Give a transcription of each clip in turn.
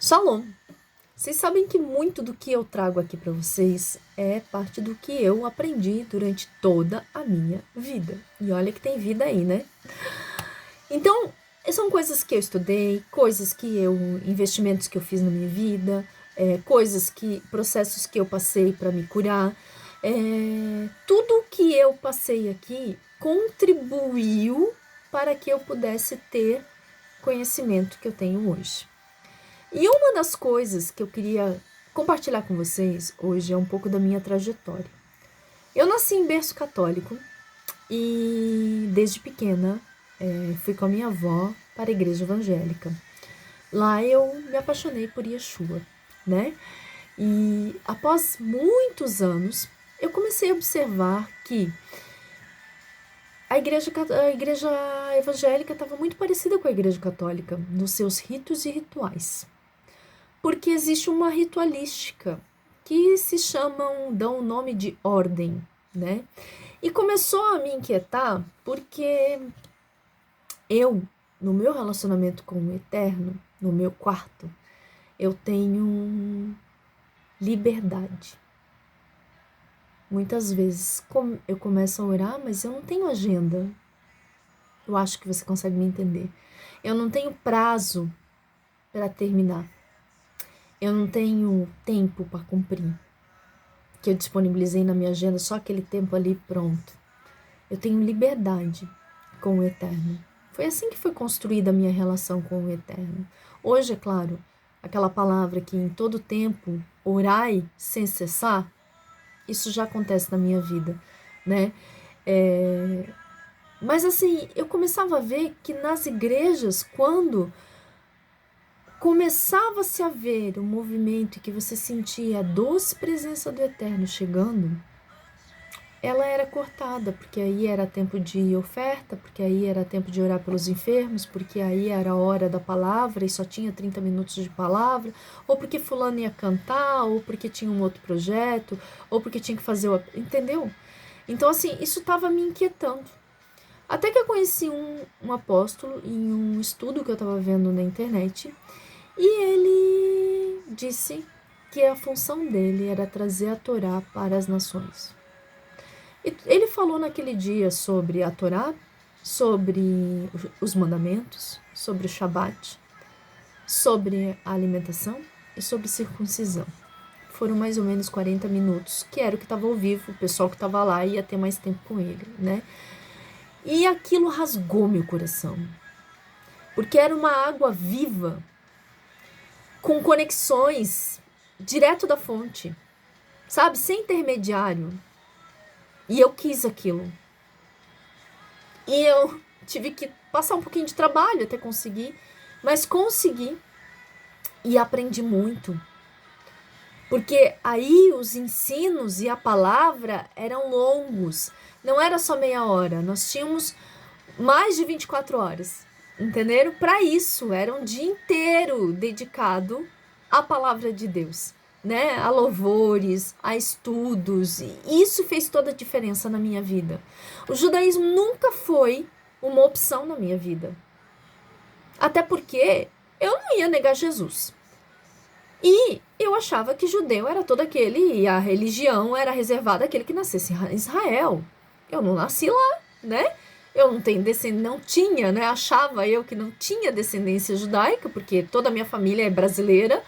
Shalom! Vocês sabem que muito do que eu trago aqui para vocês é parte do que eu aprendi durante toda a minha vida. E olha que tem vida aí, né? Então, são coisas que eu estudei, investimentos que eu fiz na minha vida, processos que eu passei para me curar. Tudo que eu passei aqui contribuiu para que eu pudesse ter conhecimento que eu tenho hoje. E uma das coisas que eu queria compartilhar com vocês hoje é um pouco da minha trajetória. Eu nasci em berço católico e desde pequena fui com a minha avó para a igreja evangélica. Lá eu me apaixonei por Yeshua, né? E após muitos anos eu comecei a observar que a igreja evangélica estava muito parecida com a igreja católica nos seus ritos e rituais. Porque existe uma ritualística que dão o nome de ordem, né? E começou a me inquietar porque no meu relacionamento com o Eterno, no meu quarto, eu tenho liberdade. Muitas vezes eu começo a orar, mas eu não tenho agenda. Eu acho que você consegue me entender. Eu não tenho prazo para terminar. Eu não tenho tempo para cumprir, que eu disponibilizei na minha agenda só aquele tempo ali pronto. Eu tenho liberdade com o Eterno. Foi assim que foi construída a minha relação com o Eterno. Hoje, é claro, aquela palavra que em todo tempo, orai sem cessar, isso já acontece na minha vida, né? Mas assim, eu começava a ver que nas igrejas, quando começava-se a ver o movimento e que você sentia a doce presença do Eterno chegando, ela era cortada, porque aí era tempo de oferta, porque aí era tempo de orar pelos enfermos, porque aí era a hora da palavra e só tinha 30 minutos de palavra, ou porque fulano ia cantar, ou porque tinha um outro projeto, ou porque tinha que fazer entendeu? Então assim, isso estava me inquietando. Até que eu conheci um apóstolo em um estudo que eu estava vendo na internet, e ele disse que a função dele era trazer a Torá para as nações. E ele falou naquele dia sobre a Torá, sobre os mandamentos, sobre o Shabat, sobre a alimentação e sobre circuncisão. Foram mais ou menos 40 minutos, que era o que estava ao vivo, o pessoal que estava lá ia ter mais tempo com ele, né? E aquilo rasgou meu coração, porque era uma água viva, com conexões direto da fonte, sabe? Sem intermediário. E eu quis aquilo. E eu tive que passar um pouquinho de trabalho até conseguir, mas consegui e aprendi muito. Porque aí os ensinos e a palavra eram longos, não era só meia hora, nós tínhamos mais de 24 horas, entenderam? Para isso, era um dia inteiro dedicado à palavra de Deus, né? A louvores, a estudos, e isso fez toda a diferença na minha vida. O judaísmo nunca foi uma opção na minha vida, até porque eu não ia negar Jesus. E eu achava que judeu era todo aquele, e a religião era reservada àquele que nascesse em Israel. Eu não nasci lá, né? Eu não tenho descendência, não tinha, né? Achava eu que não tinha descendência judaica, porque toda a minha família é brasileira,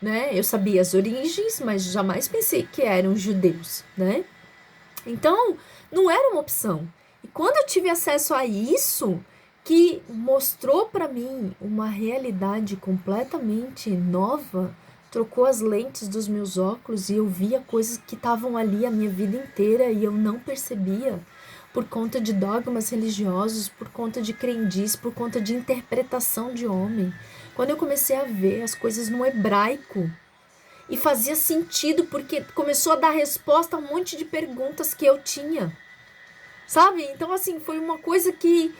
né? Eu sabia as origens, mas jamais pensei que eram judeus, né? Então, não era uma opção. E quando eu tive acesso a isso, que mostrou para mim uma realidade completamente nova, trocou as lentes dos meus óculos e eu via coisas que estavam ali a minha vida inteira e eu não percebia por conta de dogmas religiosos, por conta de crendice, por conta de interpretação de homem. Quando eu comecei a ver as coisas no hebraico e fazia sentido porque começou a dar resposta a um monte de perguntas que eu tinha, sabe? Então assim, foi uma coisa que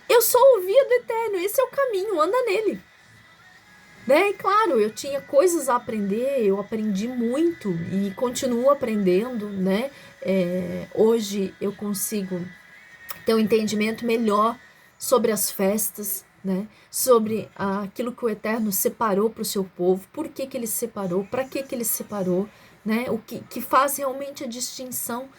eu só ouvia do Eterno, esse é o caminho, anda nele. Né? E claro, eu tinha coisas a aprender, eu aprendi muito e continuo aprendendo, né? Hoje eu consigo ter um entendimento melhor sobre as festas, né? Sobre aquilo que o Eterno separou para o seu povo, por que que ele separou, para que que ele separou, né? O que faz realmente a distinção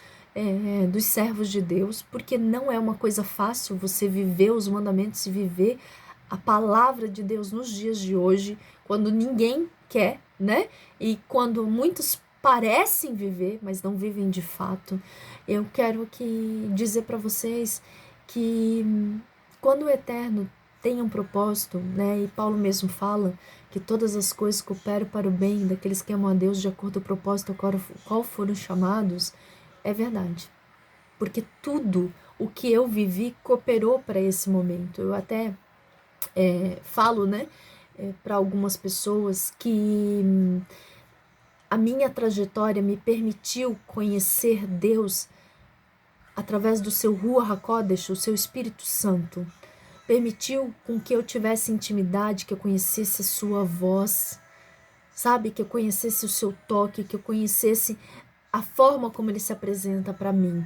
dos servos de Deus, porque não é uma coisa fácil você viver os mandamentos e viver a palavra de Deus nos dias de hoje, quando ninguém quer, né? E quando muitos parecem viver, mas não vivem de fato. Eu quero dizer para vocês que quando o Eterno tem um propósito, né? E Paulo mesmo fala que todas as coisas cooperam para o bem daqueles que amam a Deus de acordo com o propósito ao qual foram chamados, é verdade. Porque tudo o que eu vivi cooperou para esse momento. Eu até falo, né, para algumas pessoas que a minha trajetória me permitiu conhecer Deus através do seu Ruach HaKodesh, o seu Espírito Santo. Permitiu com que eu tivesse intimidade, que eu conhecesse a sua voz, sabe? Que eu conhecesse o seu toque, que eu conhecesse a forma como ele se apresenta para mim.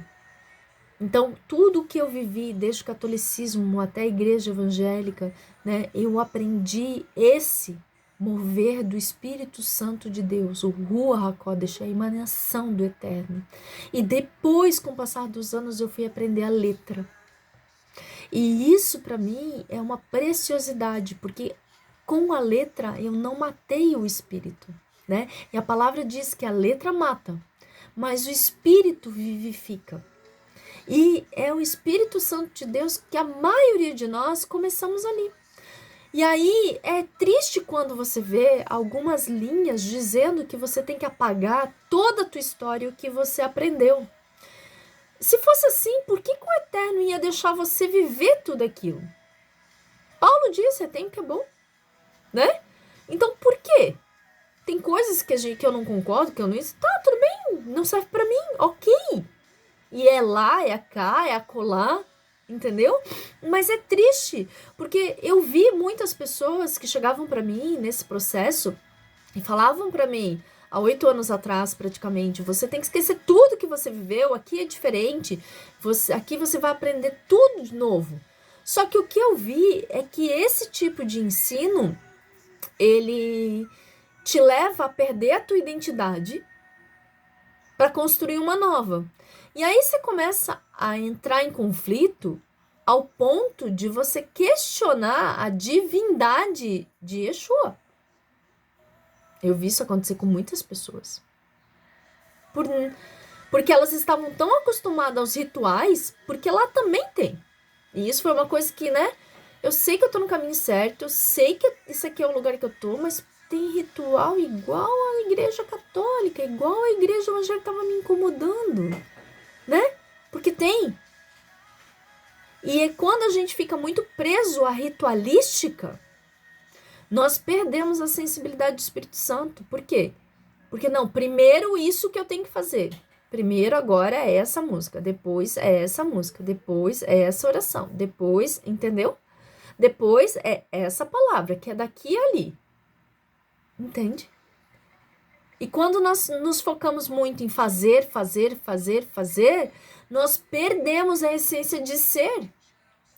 Então, tudo que eu vivi, desde o catolicismo até a igreja evangélica, né, eu aprendi esse mover do Espírito Santo de Deus, o Ruach HaKodesh, a emanação do Eterno. E depois, com o passar dos anos, eu fui aprender a letra. E isso para mim é uma preciosidade, porque com a letra eu não matei o espírito, né? E a palavra diz que a letra mata, mas o espírito vivifica. E é o Espírito Santo de Deus que a maioria de nós começamos ali. E aí é triste quando você vê algumas linhas dizendo que você tem que apagar toda a tua história e o que você aprendeu. Se fosse assim, por que o Eterno ia deixar você viver tudo aquilo? Paulo disse, tem que é bom, né? Então, por quê? Tem coisas que eu não concordo, que eu não... Tá, tudo bem, não serve pra mim, ok. E é lá, é cá, é acolá, entendeu? Mas é triste, porque eu vi muitas pessoas que chegavam pra mim nesse processo e falavam pra mim, há 8 anos atrás, praticamente, você tem que esquecer tudo que você viveu, aqui é diferente, aqui você vai aprender tudo de novo. Só que o que eu vi é que esse tipo de ensino, ele te leva a perder a tua identidade para construir uma nova. E aí você começa a entrar em conflito ao ponto de você questionar a divindade de Yeshua. Eu vi isso acontecer com muitas pessoas. Porque elas estavam tão acostumadas aos rituais, porque lá também tem. E isso foi uma coisa que, né? Eu sei que eu tô no caminho certo, eu sei que isso aqui é o lugar que eu tô, mas tem ritual igual a igreja católica, igual a igreja evangélica tava me incomodando, né? Porque tem. E é quando a gente fica muito preso à ritualística, nós perdemos a sensibilidade do Espírito Santo. Por quê? Porque não, primeiro isso que eu tenho que fazer. Primeiro agora é essa música, depois é essa música, depois é essa oração, depois, entendeu? Depois é essa palavra, que é daqui e ali. Entende? E quando nós nos focamos muito em fazer, nós perdemos a essência de ser.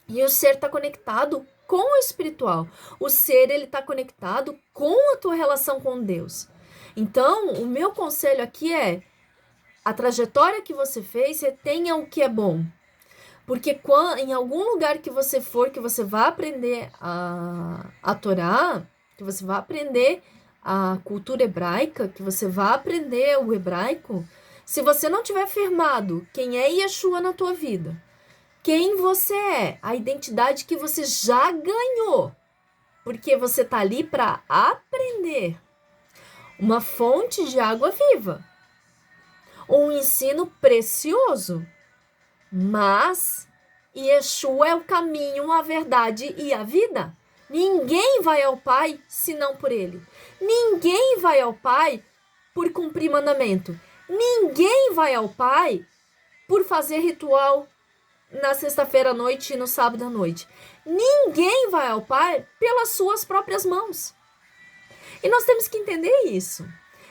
E o ser está conectado com o espiritual. O ser, ele está conectado com a tua relação com Deus. Então, o meu conselho aqui é, a trajetória que você fez, retenha o que é bom. Porque em algum lugar que você for, que você vai aprender a Torá, que você vai aprender a cultura hebraica, que você vai aprender o hebraico, se você não tiver firmado quem é Yeshua na tua vida, quem você é, a identidade que você já ganhou, porque você tá ali para aprender uma fonte de água viva, um ensino precioso, mas Yeshua é o caminho, a verdade e a vida. Ninguém vai ao Pai senão por Ele. Ninguém vai ao Pai por cumprir mandamento. Ninguém vai ao Pai por fazer ritual na sexta-feira à noite e no sábado à noite. Ninguém vai ao Pai pelas suas próprias mãos. E nós temos que entender isso.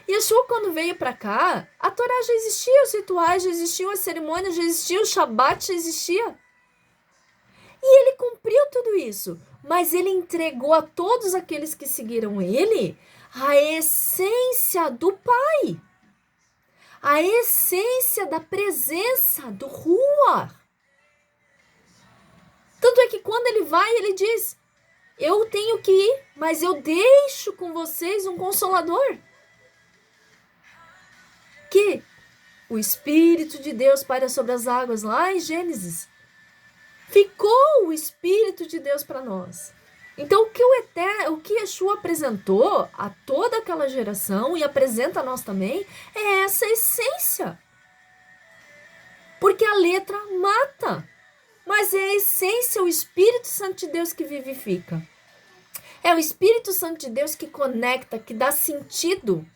Yeshua, quando veio para cá, a Torá já existia, os rituais já existiam, as cerimônias já existiam, o Shabat já existia. E ele cumpriu tudo isso. mas ele entregou a todos aqueles que seguiram ele a essência do Pai, a essência da presença do Ruach. Tanto é que quando ele vai, ele diz: eu tenho que ir, mas eu deixo com vocês um Consolador. Que o Espírito de Deus paira sobre as águas, lá em Gênesis. Ficou o Espírito de Deus para nós. Então, o que Yeshua apresentou a toda aquela geração e apresenta a nós também é essa essência. Porque a letra mata, mas é a essência, o Espírito Santo de Deus que vivifica. É o Espírito Santo de Deus que conecta, que dá sentido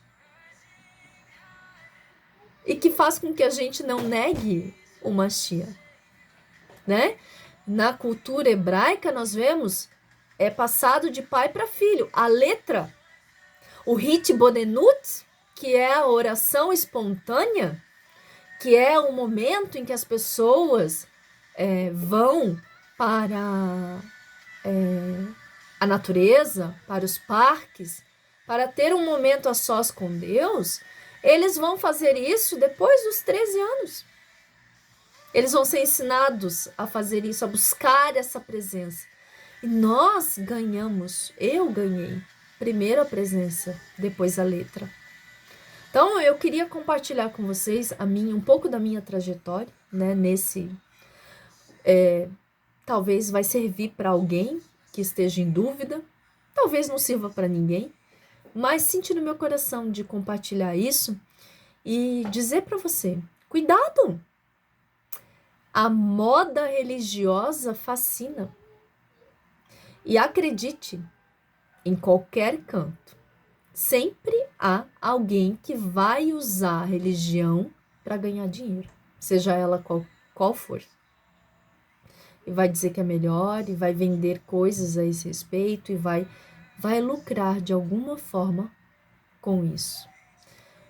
e que faz com que a gente não negue o Mashiach, né? Na cultura hebraica, nós vemos, é passado de pai para filho. A letra, o Hit Bodenut, que é a oração espontânea, que é o momento em que as pessoas vão para a natureza, para os parques, para ter um momento a sós com Deus, eles vão fazer isso depois dos 13 anos. Eles vão ser ensinados a fazer isso, a buscar essa presença. E nós ganhamos, eu ganhei, primeiro a presença, depois a letra. Então, eu queria compartilhar com vocês um pouco da minha trajetória, né? Talvez vai servir para alguém que esteja em dúvida, talvez não sirva para ninguém, mas senti no meu coração de compartilhar isso e dizer para você, cuidado! A moda religiosa fascina. E acredite, em qualquer canto, sempre há alguém que vai usar a religião para ganhar dinheiro, seja ela qual for. E vai dizer que é melhor, e vai vender coisas a esse respeito, e vai lucrar de alguma forma com isso.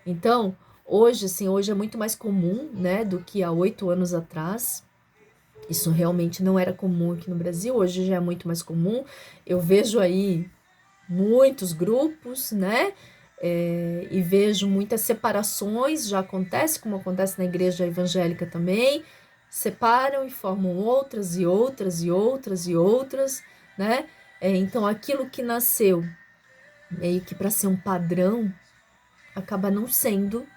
Então, hoje é muito mais comum, né, do que há 8 anos atrás. Isso realmente não era comum aqui no Brasil, hoje já é muito mais comum. Eu vejo aí muitos grupos, né, e vejo muitas separações, já acontece, como acontece na igreja evangélica também, separam e formam outras e outras e outras e outras, né, então aquilo que nasceu meio que para ser um padrão, acaba não sendo,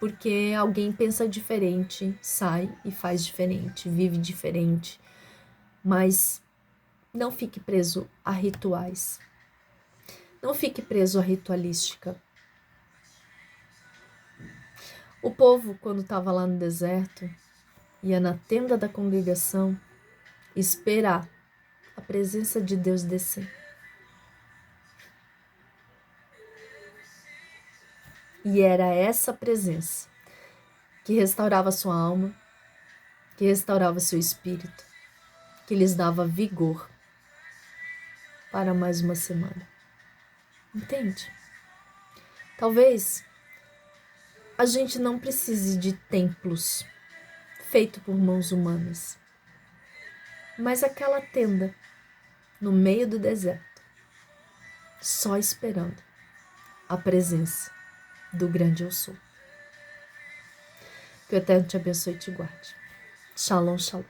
porque alguém pensa diferente, sai e faz diferente, vive diferente. Mas não fique preso a rituais. Não fique preso à ritualística. O povo, quando estava lá no deserto, ia na tenda da congregação esperar a presença de Deus descer. E era essa presença que restaurava sua alma, que restaurava seu espírito, que lhes dava vigor para mais uma semana. Entende? Talvez a gente não precise de templos feitos por mãos humanas, mas aquela tenda no meio do deserto, só esperando a presença do grande eu sou. Que o Eterno te abençoe e te guarde. Shalom, shalom.